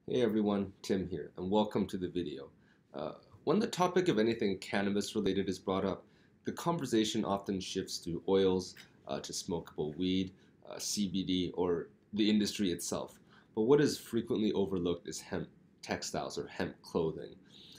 Hey everyone, Tim here, and welcome to the video. When the topic of anything cannabis related is brought up, the conversation often shifts to oils, to smokable weed, CBD, or the industry itself. But what is frequently overlooked is hemp textiles or hemp clothing,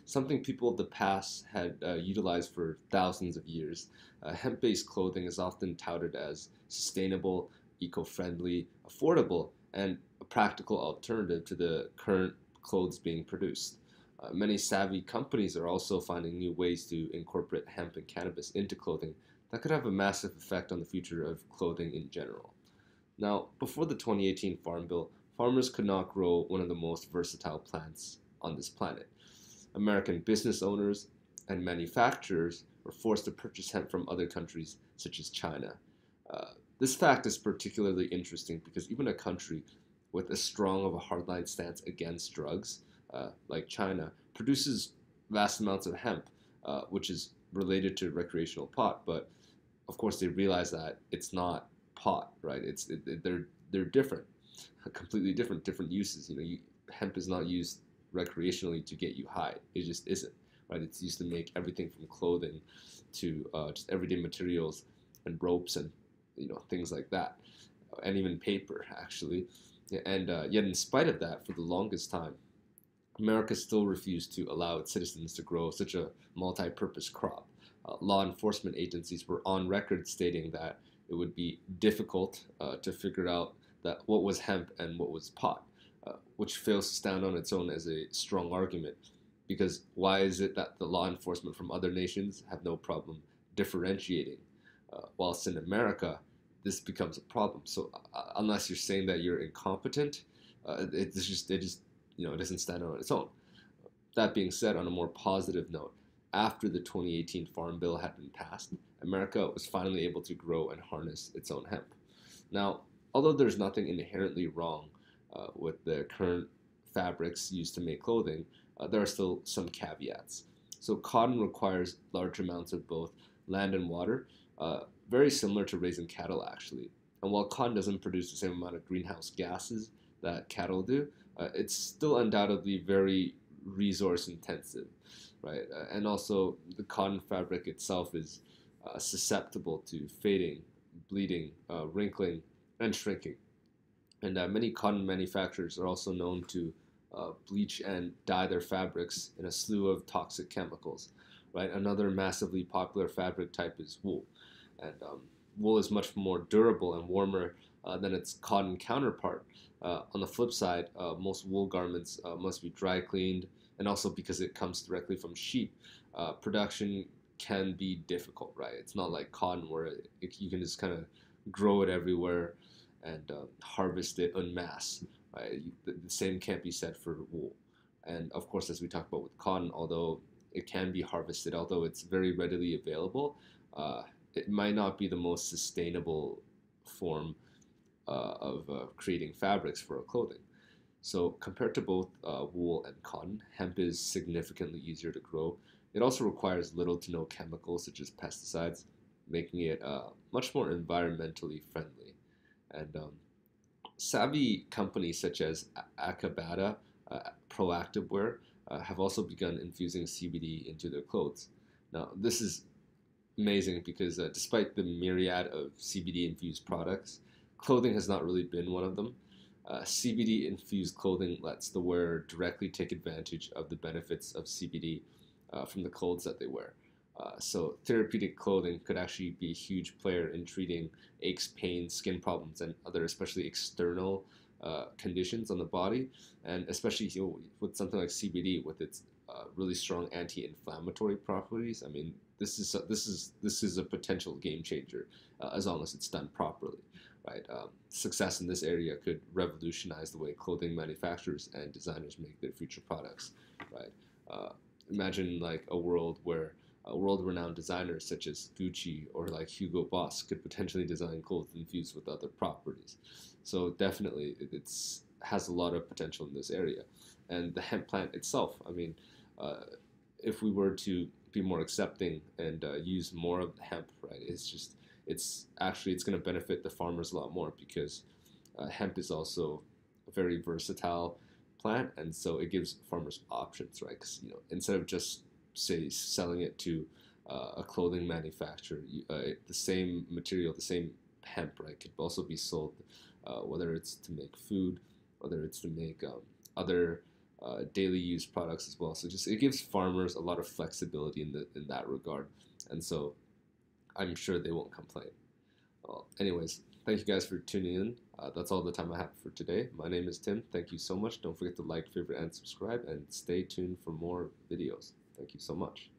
something people of the past had utilized for thousands of years. Hemp-based clothing is often touted as sustainable, eco-friendly, affordable, and a practical alternative to the current clothes being produced. Many savvy companies are also finding new ways to incorporate hemp and cannabis into clothing that could have a massive effect on the future of clothing in general. Now, before the 2018 Farm Bill, farmers could not grow one of the most versatile plants on this planet. American business owners and manufacturers were forced to purchase hemp from other countries such as China. Uh, this fact is particularly interesting because even a country with as strong of a hardline stance against drugs, like China, produces vast amounts of hemp, which is related to recreational pot. But of course, they realize that it's not pot, right? They're different, completely different uses. Hemp is not used recreationally to get you high. It just isn't, right? It's used to make everything from clothing to just everyday materials and ropes and things like that, and even paper actually. And yet, in spite of that, for the longest time, America still refused to allow its citizens to grow such a multi-purpose crop. Law enforcement agencies were on record stating that it would be difficult to figure out that what was hemp and what was pot, which fails to stand on its own as a strong argument. Because why is it that the law enforcement from other nations have no problem differentiating, whilst in America this becomes a problem? So unless you're saying that you're incompetent, it doesn't stand on its own. That being said, on a more positive note, after the 2018 Farm Bill had been passed, America was finally able to grow and harness its own hemp. Now, although there's nothing inherently wrong with the current fabrics used to make clothing, there are still some caveats. So, cotton requires large amounts of both land and water, very similar to raising cattle, actually. And while cotton doesn't produce the same amount of greenhouse gases that cattle do, it's still undoubtedly very resource intensive, right? And also, the cotton fabric itself is susceptible to fading, bleeding, wrinkling, and shrinking. And many cotton manufacturers are also known to bleach and dye their fabrics in a slew of toxic chemicals, right? Another massively popular fabric type is wool. And wool is much more durable and warmer than its cotton counterpart. On the flip side, most wool garments must be dry cleaned, and also because it comes directly from sheep, production can be difficult, right? It's not like cotton where you can just kind of grow it everywhere and harvest it en masse, right? The same can't be said for wool. And of course, as we talked about with cotton, although it can be harvested, although it's very readily available, it might not be the most sustainable form of creating fabrics for clothing. So compared to both wool and cotton, hemp is significantly easier to grow. It also requires little to no chemicals such as pesticides, making it much more environmentally friendly. And savvy companies such as Akabata, Proactive Wear, have also begun infusing CBD into their clothes. Now, this is amazing because despite the myriad of CBD infused products, clothing has not really been one of them. CBD infused clothing lets the wearer directly take advantage of the benefits of CBD from the clothes that they wear. So, therapeutic clothing could actually be a huge player in treating aches, pains, skin problems, and other, especially external conditions on the body, and especially with something like CBD with its really strong anti-inflammatory properties. I mean, this is a potential game changer as long as it's done properly, right? Success in this area could revolutionize the way clothing manufacturers and designers make their future products, right? Uh, Imagine like a world where world-renowned designers such as Gucci or like Hugo Boss could potentially design clothes infused with other properties. So definitely, it's has a lot of potential in this area, and the hemp plant itself. I mean, uh, if we were to be more accepting and use more of the hemp, right? It's going to benefit the farmers a lot more because hemp is also a very versatile plant, and so it gives farmers options, right? Because instead of just say selling it to a clothing manufacturer, the same material, the same hemp, right, could also be sold, whether it's to make food, whether it's to make other daily use products as well. So just it gives farmers a lot of flexibility in that regard, and so I'm sure they won't complain. Well, anyways, thank you guys for tuning in. That's all the time I have for today. My name is Tim. Thank you so much. Don't forget to like, favorite, and subscribe, and stay tuned for more videos. Thank you so much.